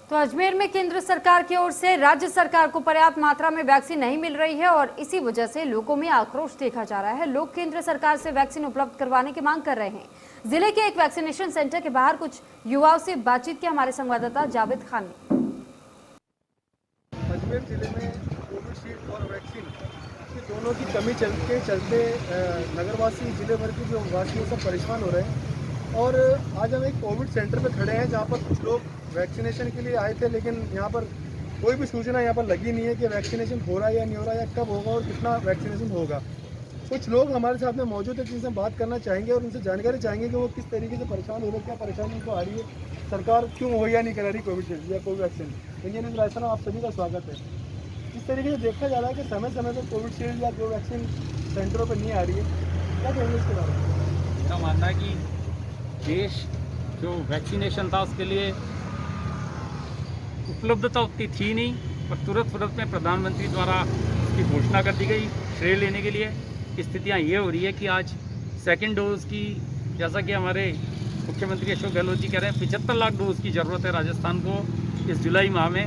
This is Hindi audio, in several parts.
तो अजमेर में केंद्र सरकार की ओर से राज्य सरकार को पर्याप्त मात्रा में वैक्सीन नहीं मिल रही है और इसी वजह से लोगों में आक्रोश देखा जा रहा है। लोग केंद्र सरकार से वैक्सीन उपलब्ध करवाने की मांग कर रहे हैं। जिले के एक वैक्सीनेशन सेंटर के बाहर कुछ युवाओं से बातचीत की हमारे संवाददाता जावेद खान ने। अजमेर जिले में कोविशील्ड और वैक्सीन ये दोनों की कमी के चलते नगरवासी जिले भर के जो वासी सब परेशान हो रहे हैं। और आज हम एक कोविड सेंटर पे खड़े हैं जहाँ पर कुछ लोग वैक्सीनेशन के लिए आए थे, लेकिन यहाँ पर कोई भी सूचना यहाँ पर लगी नहीं है कि वैक्सीनेशन हो रहा है या नहीं हो रहा है या कब होगा और कितना वैक्सीनेशन होगा। कुछ लोग हमारे साथ में मौजूद है जिनसे हम बात करना चाहेंगे और उनसे जानकारी चाहेंगे कि वो किस तरीके से परेशान हो रहे हैं, क्या परेशानी उनको आ रही है, सरकार क्यों मुहैया नहीं करा रही कोविशील्ड या कोई वैक्सीन। इंजीनियर रायसना, आप सभी का स्वागत है। इस तरीके से देखा जा रहा है कि समय समय पर कोविशील्ड या जो वैक्सीन सेंटरों पर नहीं आ रही है, क्या कहेंगे इसके बारे में? मेरा मानना है कि देश जो वैक्सीनेशन था उसके लिए उपलब्धता उतनी थी नहीं, पर तुरंत में प्रधानमंत्री द्वारा उसकी घोषणा कर दी गई। श्रेय लेने के लिए स्थितियां ये हो रही है कि आज सेकंड डोज की, जैसा कि हमारे मुख्यमंत्री अशोक गहलोत जी कह रहे हैं, 75 लाख डोज की ज़रूरत है राजस्थान को इस जुलाई माह में,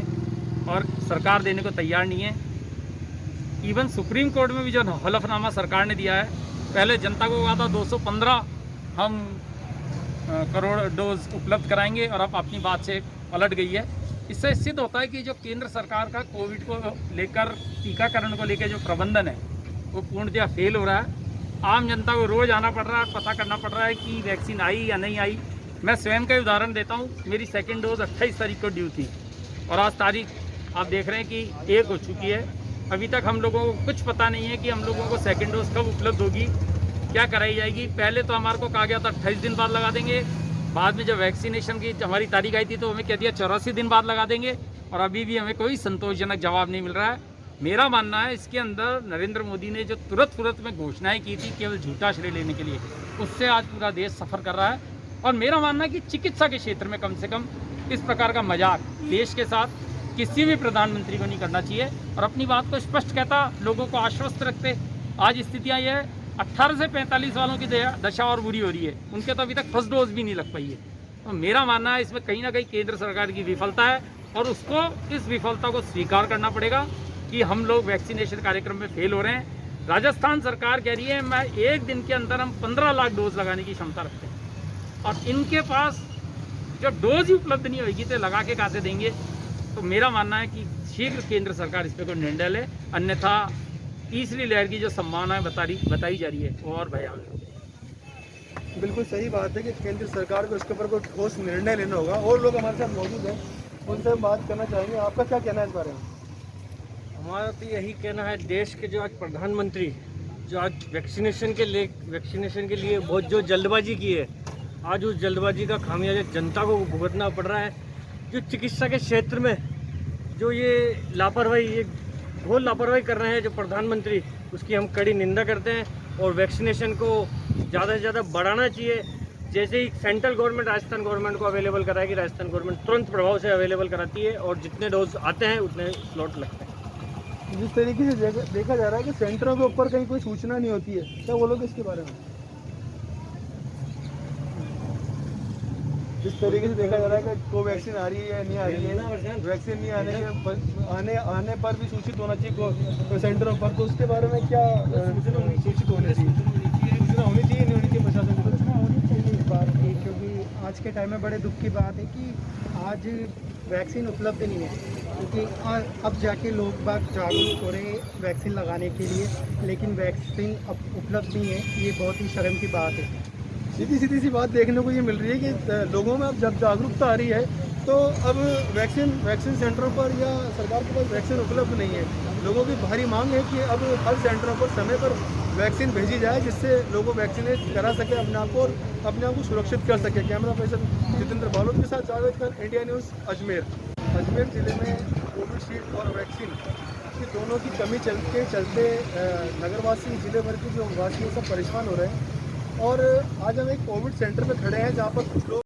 और सरकार देने को तैयार नहीं है। इवन सुप्रीम कोर्ट में भी जो हलफनामा सरकार ने दिया है, पहले जनता को कहा था 215 हम करोड़ डोज उपलब्ध कराएंगे और अब अपनी बात से पलट गई है। इससे सिद्ध होता है कि जो केंद्र सरकार का कोविड को लेकर, टीकाकरण को लेकर जो प्रबंधन है वो पूर्णतः फेल हो रहा है। आम जनता को रोज़ आना पड़ रहा है, पता करना पड़ रहा है कि वैक्सीन आई या नहीं आई। मैं स्वयं का उदाहरण देता हूँ, मेरी सेकेंड डोज 28 तारीख को ड्यू थी और आज तारीख आप देख रहे हैं कि 1 हो चुकी है। अभी तक हम लोगों को कुछ पता नहीं है कि हम लोगों को सेकेंड डोज कब उपलब्ध होगी, क्या कराई जाएगी। पहले तो हमारे को कहा गया था 28 दिन बाद लगा देंगे, बाद में जब वैक्सीनेशन की हमारी तारीख आई थी तो हमें कह दिया 84 दिन बाद लगा देंगे, और अभी भी हमें कोई संतोषजनक जवाब नहीं मिल रहा है। मेरा मानना है इसके अंदर नरेंद्र मोदी ने जो तुरंत में घोषणाएं की थी केवल झूठा श्रेय लेने के लिए, उससे आज पूरा देश सफ़र कर रहा है। और मेरा मानना है कि चिकित्सा के क्षेत्र में कम से कम इस प्रकार का मजाक देश के साथ किसी भी प्रधानमंत्री को नहीं करना चाहिए, और अपनी बात को स्पष्ट कहता, लोगों को आश्वस्त रखते। आज स्थितियाँ यह है, 18 से 45 वालों की दशा और बुरी हो रही है, उनके तो अभी तक फर्स्ट डोज भी नहीं लग पाई है। तो मेरा मानना है इसमें कहीं ना कहीं केंद्र सरकार की विफलता है, और उसको इस विफलता को स्वीकार करना पड़ेगा कि हम लोग वैक्सीनेशन कार्यक्रम में फेल हो रहे हैं। राजस्थान सरकार कह रही है मैं 1 दिन के अंदर हम 15 लाख डोज लगाने की क्षमता रखते हैं, और इनके पास जो डोज ही उपलब्ध नहीं होगी तो लगा के कहाँ से देंगे। तो मेरा मानना है कि शीघ्र केंद्र सरकार इस पर कोई निर्णय ले, अन्यथा तीसरी लहर की जो संभावना बताई जा रही है वो और भयावह है। बिल्कुल सही बात है कि केंद्र सरकार को इसके ऊपर कोई ठोस निर्णय लेना होगा। और लोग हमारे साथ मौजूद हैं, उनसे हम बात करना चाहेंगे। आपका क्या कहना है इस बारे में? हमारा तो यही कहना है, देश के जो आज प्रधानमंत्री जो आज वैक्सीनेशन के लिए बहुत जो जल्दबाजी की है, आज उस जल्दबाजी का खामियाजा जनता को भुगतना पड़ रहा है। जो चिकित्सा के क्षेत्र में जो ये लापरवाही, ये घोर लापरवाही कर रहे हैं जो प्रधानमंत्री, उसकी हम कड़ी निंदा करते हैं। और वैक्सीनेशन को ज़्यादा से ज़्यादा बढ़ाना चाहिए। जैसे ही सेंट्रल गवर्नमेंट राजस्थान गवर्नमेंट को अवेलेबल कराएगी, राजस्थान गवर्नमेंट तुरंत प्रभाव से अवेलेबल कराती है, और जितने डोज आते हैं उतने स्लॉट लगते हैं। जिस तरीके से देखा जा रहा है कि सेंटरों के ऊपर कहीं कोई सूचना नहीं होती है, क्या बोलोगे इसके बारे में? जिस तरीके से देखा जा रहा है कि कोवैक्सीन आ रही है या नहीं आ रही है, वैक्सीन नहीं आने पर भी सूचित होना चाहिए सेंटरों पर, तो उसके बारे में क्या सूचित होनी चाहिए? सूचना होनी चाहिए, नहीं होनी चाहिए प्रशासन को? सूचना होनी चाहिए इस बात की, क्योंकि आज के टाइम में बड़े दुख की बात है कि आज वैक्सीन उपलब्ध नहीं है। क्योंकि अब जाके लोग बाग जागरूक हो रहे हैं वैक्सीन लगाने के लिए, लेकिन वैक्सीन अब उपलब्ध नहीं है। ये बहुत ही शर्म की बात है। सीधी सी बात देखने को ये मिल रही है कि लोगों में अब जब जागरूकता आ रही है तो अब वैक्सीन सेंटरों पर या सरकार के पास वैक्सीन उपलब्ध नहीं है। लोगों की भारी मांग है कि अब हर सेंटरों पर समय पर वैक्सीन भेजी जाए, जिससे लोगों वैक्सीनेट करा सके अपने आप को और अपने आप को सुरक्षित कर सके। कैमरा पर्सन जितेंद्र बालोद के साथ जावेद खान, इंडिया न्यूज़, अजमेर। अजमेर जिले में कोविशील्ड और वैक्सीन ये दोनों की कमी के चलते नगरवासी जिले भर के जो वासी सब परेशान हो रहे हैं। और आज हम एक कोविड सेंटर पे खड़े हैं जहाँ पर कुछ लोग